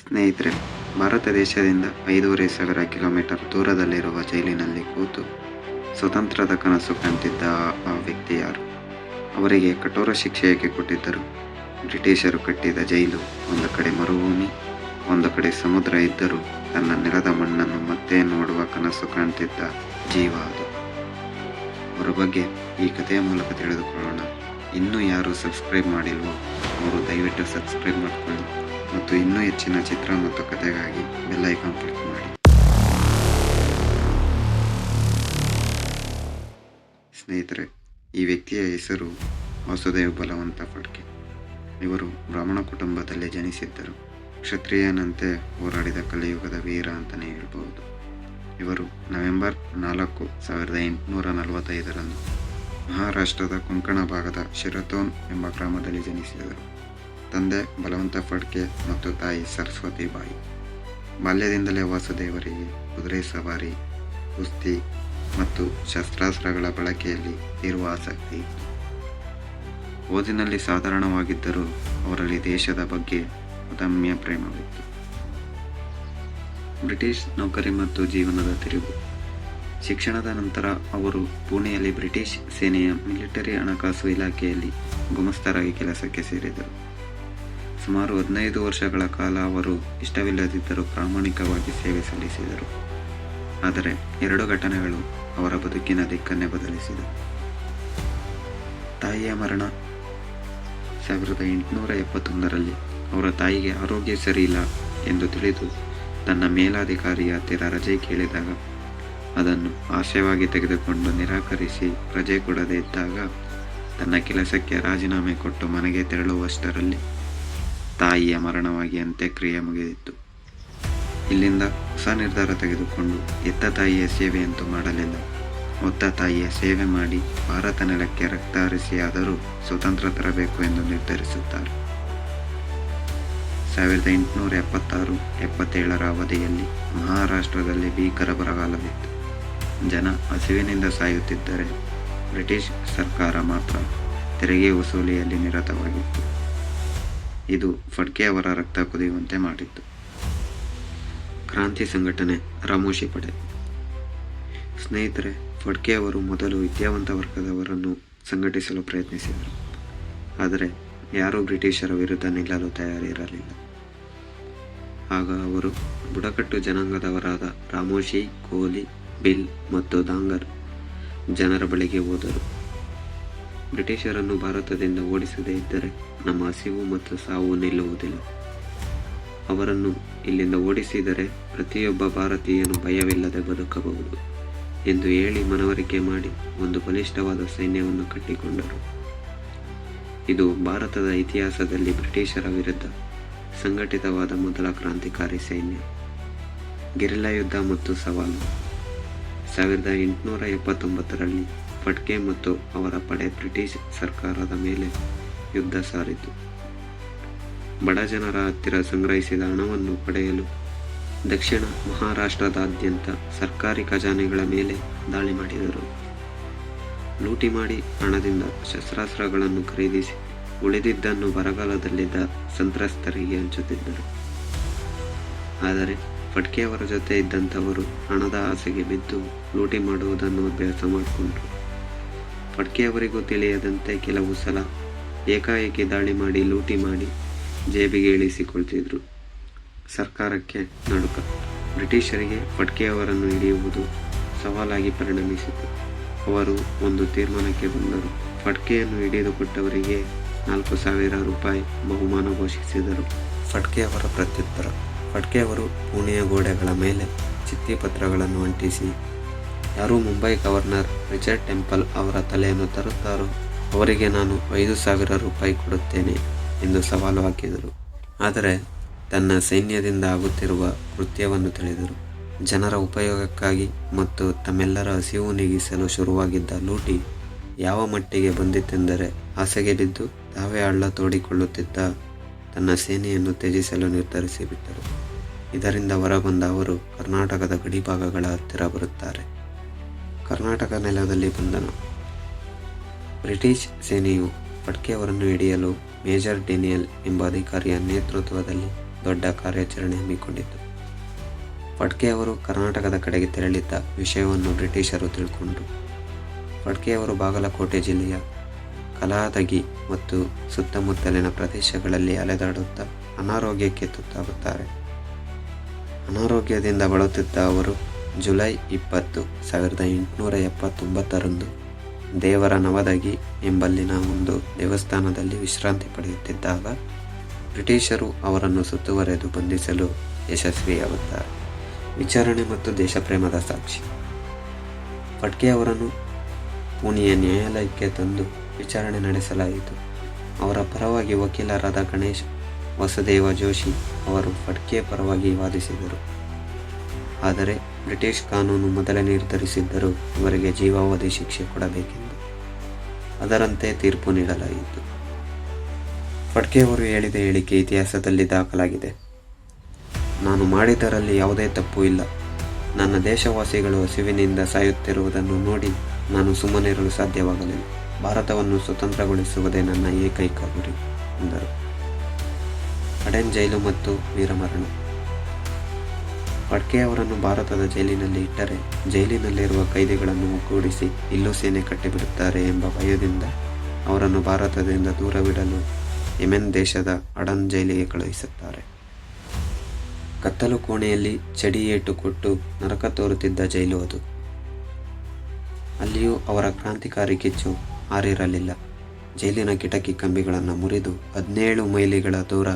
ಸ್ನೇಹಿತರೆ, ಭಾರತ ದೇಶದಿಂದ 5,500 ಕಿಲೋಮೀಟರ್ ದೂರದಲ್ಲಿರುವ ಜೈಲಿನಲ್ಲಿ ಕೂತು ಸ್ವತಂತ್ರದ ಕನಸು ಕಾಣ್ತಿದ್ದ ಆ ವ್ಯಕ್ತಿ ಯಾರು? ಅವರಿಗೆ ಕಠೋರ ಶಿಕ್ಷೆ ಏಕೆ ಕೊಟ್ಟಿದ್ದರು? ಬ್ರಿಟಿಷರು ಕಟ್ಟಿದ ಜೈಲು ಒಂದು ಕಡೆ ಮರುಭೂಮಿ, ಒಂದು ಕಡೆ ಸಮುದ್ರ ಇದ್ದರೂ ತನ್ನ ನೆಲದ ಮಣ್ಣನ್ನು ಮತ್ತೆ ನೋಡುವ ಕನಸು ಕಾಣ್ತಿದ್ದ ಜೀವ ಅದು. ಅವರ ಬಗ್ಗೆ ಈ ಕಥೆಯ ಮೂಲಕ ತಿಳಿದುಕೊಳ್ಳೋಣ. ಇನ್ನೂ ಯಾರು ಸಬ್ಸ್ಕ್ರೈಬ್ ಮಾಡಿಲ್ವೋ ಅವರು ದಯವಿಟ್ಟು ಸಬ್ಸ್ಕ್ರೈಬ್ ಮಾಡಿಕೊಳ್ಳಿ ಮತ್ತು ಇನ್ನೂ ಹೆಚ್ಚಿನ ಚಿತ್ರ ಮತ್ತು ಕಥೆಗಾಗಿ ಬೆಲ್ ಐಕಾನ್ ಕ್ಲಿಕ್ ಮಾಡಿ. ಸ್ನೇಹಿತರೆ, ಈ ವ್ಯಕ್ತಿಯ ಹೆಸರು ವಾಸುದೇವ್ ಬಲವಂತ ಫಡ್ಕೆ. ಇವರು ಬ್ರಾಹ್ಮಣ ಕುಟುಂಬದಲ್ಲಿ ಜನಿಸಿದ್ದರು. ಕ್ಷತ್ರಿಯನಂತೆ ಹೋರಾಡಿದ ಕಲಿಯುಗದ ವೀರ ಅಂತಲೇ ಹೇಳ್ಬೋದು. ಇವರು ನವೆಂಬರ್ 4, 1845 ಮಹಾರಾಷ್ಟ್ರದ ಕೊಂಕಣ ಭಾಗದ ಶಿರತೋನ್ ಎಂಬ ಗ್ರಾಮದಲ್ಲಿ ಜನಿಸಿದರು. ತಂದೆ ಬಲವಂತ ಫಡ್ಕೆ ಮತ್ತು ತಾಯಿ ಸರಸ್ವತಿ ಬಾಯಿ. ಬಾಲ್ಯದಿಂದಲೇ ವಾಸುದೇವರಿಗೆ ಕುದುರೆ ಸವಾರಿ, ಕುಸ್ತಿ ಮತ್ತು ಶಸ್ತ್ರಾಸ್ತ್ರಗಳ ಬಳಕೆಯಲ್ಲಿ ಇರುವ ಆಸಕ್ತಿ ಇತ್ತು. ಓದಿನಲ್ಲಿ ಸಾಧಾರಣವಾಗಿದ್ದರೂ ಅವರಲ್ಲಿ ದೇಶದ ಬಗ್ಗೆ ಅದಮ್ಯ ಪ್ರೇಮವಿತ್ತು. ಬ್ರಿಟಿಷ್ ನೌಕರಿ ಮತ್ತು ಜೀವನದ ತಿರುವು. ಶಿಕ್ಷಣದ ನಂತರ ಅವರು ಪುಣೆಯಲ್ಲಿ ಬ್ರಿಟಿಷ್ ಸೇನೆಯ ಮಿಲಿಟರಿ ಹಣಕಾಸು ಇಲಾಖೆಯಲ್ಲಿ ಗುಮಾಸ್ತರಾಗಿ ಕೆಲಸಕ್ಕೆ ಸೇರಿದರು. ಸುಮಾರು 15 ವರ್ಷಗಳ ಕಾಲ ಅವರು ಇಷ್ಟವಿಲ್ಲದಿದ್ದರೂ ಪ್ರಾಮಾಣಿಕವಾಗಿ ಸೇವೆ ಸಲ್ಲಿಸಿದರು. ಆದರೆ 2 ಘಟನೆಗಳು ಅವರ ಬದುಕಿನ ದಿಕ್ಕನ್ನೇ ಬದಲಿಸಿದವು. ತಾಯಿಯ ಮರಣ. 1871 ಅವರ ತಾಯಿಗೆ ಆರೋಗ್ಯ ಸರಿಯಿಲ್ಲ ಎಂದು ತಿಳಿದು ತನ್ನ ಮೇಲಾಧಿಕಾರಿಯ ಹತ್ತಿರ ರಜೆ ಕೇಳಿದಾಗ ಅದನ್ನು ಆಶಯವಾಗಿ ತೆಗೆದುಕೊಂಡು ನಿರಾಕರಿಸಿ ರಜೆ ಕೊಡದೇ ಇದ್ದಾಗ ತನ್ನ ಕೆಲಸಕ್ಕೆ ರಾಜೀನಾಮೆ ಕೊಟ್ಟು ಮನೆಗೆ ತೆರಳುವಷ್ಟರಲ್ಲಿ ತಾಯಿಯ ಮರಣವಾಗಿ ಅಂತ್ಯಕ್ರಿಯೆ ಮುಗಿದಿತ್ತು. ಇಲ್ಲಿಂದ ಹೊಸ ನಿರ್ಧಾರ ತೆಗೆದುಕೊಂಡು ಎತ್ತ ತಾಯಿಯ ಸೇವೆಯಂತೂ ಮಾಡಲಿಲ್ಲ, ಒತ್ತ ತಾಯಿಯ ಸೇವೆ ಮಾಡಿ ಭಾರತ ನೆಲಕ್ಕೆ ರಕ್ತ ಹರಿಸಿಯಾದರೂ ಸ್ವತಂತ್ರ ತರಬೇಕು ಎಂದು ನಿರ್ಧರಿಸುತ್ತಾರೆ. 1876-77 ಅವಧಿಯಲ್ಲಿ ಮಹಾರಾಷ್ಟ್ರದಲ್ಲಿ ಭೀಕರ ಬರಗಾಲವಿತ್ತು. ಜನ ಹಸಿವಿನಿಂದ ಸಾಯುತ್ತಿದ್ದರೆ ಬ್ರಿಟಿಷ್ ಸರ್ಕಾರ ಮಾತ್ರ ತೆರಿಗೆ ವಸೂಲಿಯಲ್ಲಿ ನಿರತವಾಗಿತ್ತು. ಇದು ಫಡ್ಕೆ ಅವರ ರಕ್ತ ಕುದಿಯುವಂತೆ ಮಾಡಿತ್ತು. ಕ್ರಾಂತಿ ಸಂಘಟನೆ ರಾಮೋಶಿ ಪಡೆ. ಸ್ನೇಹಿತರೆ, ಫಡ್ಕೆ ಅವರು ಮೊದಲು ವಿದ್ಯಾವಂತ ವರ್ಗದವರನ್ನು ಸಂಘಟಿಸಲು ಪ್ರಯತ್ನಿಸಿದರು. ಆದರೆ ಯಾರೂ ಬ್ರಿಟಿಷರ ವಿರುದ್ಧ ನಿಲ್ಲಲು ತಯಾರಿರಲಿಲ್ಲ. ಆಗ ಅವರು ಬುಡಕಟ್ಟು ಜನಾಂಗದವರಾದ ರಾಮೋಶಿ, ಕೋಲಿ, ಬಿಲ್ ಮತ್ತು ದಾಂಗರ್ ಜನರ ಬಳಿಗೆ ಹೋದರು. ಬ್ರಿಟಿಷರನ್ನು ಭಾರತದಿಂದ ಓಡಿಸದೇ ಇದ್ದರೆ ನಮ್ಮ ಹಸಿವು ಮತ್ತು ಸಾವು ನಿಲ್ಲುವುದಿಲ್ಲ. ಅವರನ್ನು ಇಲ್ಲಿಂದ ಓಡಿಸಿದರೆ ಪ್ರತಿಯೊಬ್ಬ ಭಾರತೀಯನು ಭಯವಿಲ್ಲದೆ ಬದುಕಬಹುದು ಎಂದು ಹೇಳಿ ಮನವರಿಕೆ ಮಾಡಿ ಒಂದು ಬಲಿಷ್ಠವಾದ ಸೈನ್ಯವನ್ನು ಕಟ್ಟಿಕೊಂಡರು. ಇದು ಭಾರತದ ಇತಿಹಾಸದಲ್ಲಿ ಬ್ರಿಟಿಷರ ವಿರುದ್ಧ ಸಂಘಟಿತವಾದ ಮೊದಲ ಕ್ರಾಂತಿಕಾರಿ ಸೈನ್ಯ. ಗೆರಿಲ್ಲಾ ಯುದ್ಧ ಮತ್ತು ಸವಾಲು. 1879 ಫಡ್ಕೆ ಮತ್ತು ಅವರ ಪಡೆ ಬ್ರಿಟಿಷ್ ಸರ್ಕಾರದ ಮೇಲೆ ಯುದ್ಧ ಸಾರಿತು. ಬಡ ಜನರ ಹತ್ತಿರ ಸಂಗ್ರಹಿಸಿದ ಹಣವನ್ನು ಪಡೆಯಲು ದಕ್ಷಿಣ ಮಹಾರಾಷ್ಟ್ರದಾದ್ಯಂತ ಸರ್ಕಾರಿ ಖಜಾನೆಗಳ ಮೇಲೆ ದಾಳಿ ಮಾಡಿದರು. ಲೂಟಿ ಮಾಡಿ ಹಣದಿಂದ ಶಸ್ತ್ರಾಸ್ತ್ರಗಳನ್ನು ಖರೀದಿಸಿ ಉಳಿದಿದ್ದನ್ನು ಬರಗಾಲದಲ್ಲಿದ್ದ ಸಂತ್ರಸ್ತರಿಗೆ ಹಂಚುತ್ತಿದ್ದರು. ಆದರೆ ಫಡ್ಕೆ ಅವರ ಜೊತೆ ಇದ್ದಂಥವರು ಹಣದ ಆಸೆಗೆ ಬಿದ್ದು ಲೂಟಿ ಮಾಡುವುದನ್ನು ಅಭ್ಯಾಸ ಮಾಡಿಕೊಂಡರು. ಫಡ್ಕೆ ಅವರಿಗೂ ತಿಳಿಯದಂತೆ ಕೆಲವು ಸಲ ಏಕಾಏಕಿ ದಾಳಿ ಮಾಡಿ ಲೂಟಿ ಮಾಡಿ ಜೇಬಿಗೆ ಇಳಿಸಿಕೊಳ್ತಿದ್ರು. ಸರ್ಕಾರಕ್ಕೆ ನಡುಕ. ಬ್ರಿಟಿಷರಿಗೆ ಫಡ್ಕೆ ಅವರನ್ನು ಹಿಡಿಯುವುದು ಸವಾಲಾಗಿ ಪರಿಣಮಿಸಿತು. ಅವರು ಒಂದು ತೀರ್ಮಾನಕ್ಕೆ ಬಂದರು. ಫಡ್ಕೆಯನ್ನು ಹಿಡಿದುಕೊಟ್ಟವರಿಗೆ 4,000 ರೂಪಾಯಿ ಬಹುಮಾನ ಘೋಷಿಸಿದರು. ಫಡ್ಕೆ ಅವರ ಪ್ರತ್ಯುತ್ತರ. ಫಡ್ಕೆ ಅವರು ಪುಣೆಯ ಗೋಡೆಗಳ ಮೇಲೆ ಚಿತ್ತಿಪತ್ರಗಳನ್ನು ಅಂಟಿಸಿ ಯಾರು ಮುಂಬೈ ಗವರ್ನರ್ ರಿಚರ್ಡ್ ಟೆಂಪಲ್ ಅವರ ತಲೆಯನ್ನು ತರುತ್ತಾರೋ ಅವರಿಗೆ ನಾನು 5,000 ರೂಪಾಯಿ ಕೊಡುತ್ತೇನೆ ಎಂದು ಸವಾಲು ಹಾಕಿದರು. ಆದರೆ ತನ್ನ ಸೈನ್ಯದಿಂದ ಆಗುತ್ತಿರುವ ಕೃತ್ಯವನ್ನು ತಿಳಿದರು. ಜನರ ಉಪಯೋಗಕ್ಕಾಗಿ ಮತ್ತು ತಮ್ಮೆಲ್ಲರ ಹಸಿವು ನೀಗಿಸಲು ಶುರುವಾಗಿದ್ದ ಲೂಟಿ ಯಾವ ಮಟ್ಟಿಗೆ ಬಂದಿತೆಂದರೆ ಆಸೆಗೆ ಬಿದ್ದು ತಾವೇ ಹಳ್ಳ ತೋಡಿಕೊಳ್ಳುತ್ತಿದ್ದ ತನ್ನ ಸೇನೆಯನ್ನು ತ್ಯಜಿಸಲು ನಿರ್ಧರಿಸಿಬಿಟ್ಟರು. ಇದರಿಂದ ಹೊರಬಂದ ಅವರು ಕರ್ನಾಟಕದ ಗಡಿಭಾಗಗಳ ಹತ್ತಿರ ಬರುತ್ತಾರೆ. ಕರ್ನಾಟಕ ನೆಲದಲ್ಲಿ ಬಂಧನ. ಬ್ರಿಟಿಷ್ ಸೇನೆಯು ಫಡ್ಕೆ ಅವರನ್ನು ಹಿಡಿಯಲು ಮೇಜರ್ ಡೇನಿಯಲ್ ಎಂಬ ಅಧಿಕಾರಿಯ ನೇತೃತ್ವದಲ್ಲಿ ದೊಡ್ಡ ಕಾರ್ಯಾಚರಣೆ ಹಮ್ಮಿಕೊಂಡಿತು. ಫಡ್ಕೆ ಅವರು ಕರ್ನಾಟಕದ ಕಡೆಗೆ ತೆರಳಿದ್ದ ವಿಷಯವನ್ನು ಬ್ರಿಟಿಷರು ತಿಳ್ಕೊಂಡ್ರು. ಫಡ್ಕೆ ಅವರು ಬಾಗಲಕೋಟೆ ಜಿಲ್ಲೆಯ ಕಲಾದಗಿ ಮತ್ತು ಸುತ್ತಮುತ್ತಲಿನ ಪ್ರದೇಶಗಳಲ್ಲಿ ಅಲೆದಾಡುತ್ತಾ ಅನಾರೋಗ್ಯಕ್ಕೆ ತುತ್ತಾಗುತ್ತಾರೆ. ಅನಾರೋಗ್ಯದಿಂದ ಬಳಲುತ್ತಿದ್ದ ಅವರು ಜುಲೈ 20, 1879 ದೇವರ ನವದಗಿ ಎಂಬಲ್ಲಿನ ಒಂದು ದೇವಸ್ಥಾನದಲ್ಲಿ ವಿಶ್ರಾಂತಿ ಪಡೆಯುತ್ತಿದ್ದಾಗ ಬ್ರಿಟಿಷರು ಅವರನ್ನು ಸುತ್ತುವರೆದು ಬಂಧಿಸಲು ಯಶಸ್ವಿಯಾಗುತ್ತಾರೆ. ವಿಚಾರಣೆ ಮತ್ತು ದೇಶಪ್ರೇಮದ ಸಾಕ್ಷಿ. ಫಡ್ಕೆ ಅವರನ್ನು ಪುಣೆಯ ನ್ಯಾಯಾಲಯಕ್ಕೆ ತಂದು ವಿಚಾರಣೆ ನಡೆಸಲಾಯಿತು. ಅವರ ಪರವಾಗಿ ವಕೀಲರಾದ ಗಣೇಶ್ ವಸುದೇವ ಜೋಶಿ ಅವರು ಫಡ್ಕೆ ಪರವಾಗಿ ವಾದಿಸಿದರು. ಆದರೆ ಬ್ರಿಟಿಷ್ ಕಾನೂನು ಮೊದಲೇ ನಿರ್ಧರಿಸಿದ್ದರೂ ಇವರಿಗೆ ಜೀವಾವಧಿ ಶಿಕ್ಷೆ ಕೊಡಬೇಕೆಂದು. ಅದರಂತೆ ತೀರ್ಪು ನೀಡಲಾಯಿತು. ಫಡ್ಕೆ ಅವರು ಹೇಳಿದ ಹೇಳಿಕೆ ಇತಿಹಾಸದಲ್ಲಿ ದಾಖಲಾಗಿದೆ. ನಾನು ಮಾಡಿದರಲ್ಲಿ ಯಾವುದೇ ತಪ್ಪು ಇಲ್ಲ. ನನ್ನ ದೇಶವಾಸಿಗಳು ಹಸಿವಿನಿಂದ ಸಾಯುತ್ತಿರುವುದನ್ನು ನೋಡಿ ನಾನು ಸುಮ್ಮನಿರಲು ಸಾಧ್ಯವಾಗಲಿಲ್ಲ. ಭಾರತವನ್ನು ಸ್ವತಂತ್ರಗೊಳಿಸುವುದೇ ನನ್ನ ಏಕೈಕ ಗುರಿ ಎಂದರು. ಅಡೆನ್ ಜೈಲು ಮತ್ತು ವೀರಮರಣ. ಫಡ್ಕೆ ಅವರನ್ನು ಭಾರತದ ಜೈಲಿನಲ್ಲಿ ಇಟ್ಟರೆ ಜೈಲಿನಲ್ಲಿರುವ ಕೈದಿಗಳನ್ನು ಒಗ್ಗೂಡಿಸಿ ಇಲ್ಲೂ ಸೇನೆ ಕಟ್ಟಿಬಿಡುತ್ತಾರೆ ಎಂಬ ಭಯದಿಂದ ಅವರನ್ನು ಭಾರತದಿಂದ ದೂರವಿಡಲು ಯೆಮೆನ್ ದೇಶದ ಅಡನ್ ಜೈಲಿಗೆ ಕಳುಹಿಸುತ್ತಾರೆ. ಕತ್ತಲು ಕೋಣೆಯಲ್ಲಿ ಚಡಿಯೇಟು ಕೊಟ್ಟು ನರಕ ತೋರುತ್ತಿದ್ದ ಜೈಲು ಅದು. ಅಲ್ಲಿಯೂ ಅವರ ಕ್ರಾಂತಿಕಾರಿ ಕಿಚ್ಚು ಆರಿರಲಿಲ್ಲ. ಜೈಲಿನ ಕಿಟಕಿ ಕಂಬಿಗಳನ್ನು ಮುರಿದು 17 ಮೈಲಿಗಳ ದೂರ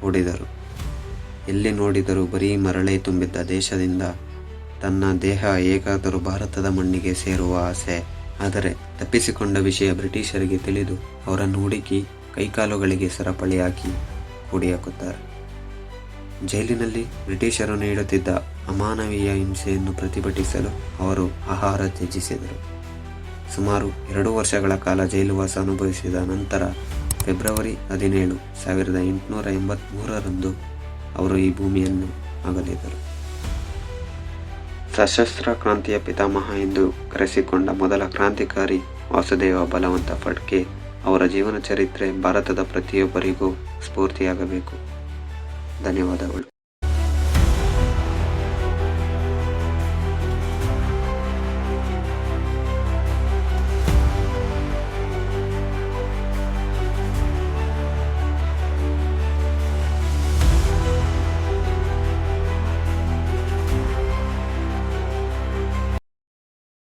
ಓಡಿದರು. ಎಲ್ಲಿ ನೋಡಿದರೂ ಬರೀ ಮರಳೇ ತುಂಬಿದ್ದ ದೇಶದಿಂದ ತನ್ನ ದೇಹ ಹೇಗಾದರೂ ಭಾರತದ ಮಣ್ಣಿಗೆ ಸೇರುವ ಆಸೆ. ಆದರೆ ತಪ್ಪಿಸಿಕೊಂಡ ವಿಷಯ ಬ್ರಿಟಿಷರಿಗೆ ತಿಳಿದು ಅವರನ್ನು ಹುಡುಕಿ ಕೈಕಾಲುಗಳಿಗೆ ಸರಪಳಿ ಹಾಕಿ ಕೂಡಿಹಾಕುತ್ತಾರೆ. ಜೈಲಿನಲ್ಲಿ ಬ್ರಿಟಿಷರು ನೀಡುತ್ತಿದ್ದ ಅಮಾನವೀಯ ಹಿಂಸೆಯನ್ನು ಪ್ರತಿಭಟಿಸಲು ಅವರು ಆಹಾರ ತ್ಯಜಿಸಿದರು. ಸುಮಾರು 2 ವರ್ಷಗಳ ಕಾಲ ಜೈಲುವಾಸ ಅನುಭವಿಸಿದ ನಂತರ ಫೆಬ್ರವರಿ 17, 1883 ಅವರು ಈ ಭೂಮಿಯನ್ನು ಅಗಲಿದರು. ಸಶಸ್ತ್ರ ಕ್ರಾಂತಿಯ ಪಿತಾಮಹ ಎಂದು ಕರೆಸಿಕೊಂಡ ಮೊದಲ ಕ್ರಾಂತಿಕಾರಿ ವಾಸುದೇವ ಬಲವಂತ ಫಡ್ಕೆ ಅವರ ಜೀವನ ಚರಿತ್ರೆ ಭಾರತದ ಪ್ರತಿಯೊಬ್ಬರಿಗೂ ಸ್ಫೂರ್ತಿಯಾಗಬೇಕು. ಧನ್ಯವಾದಗಳು.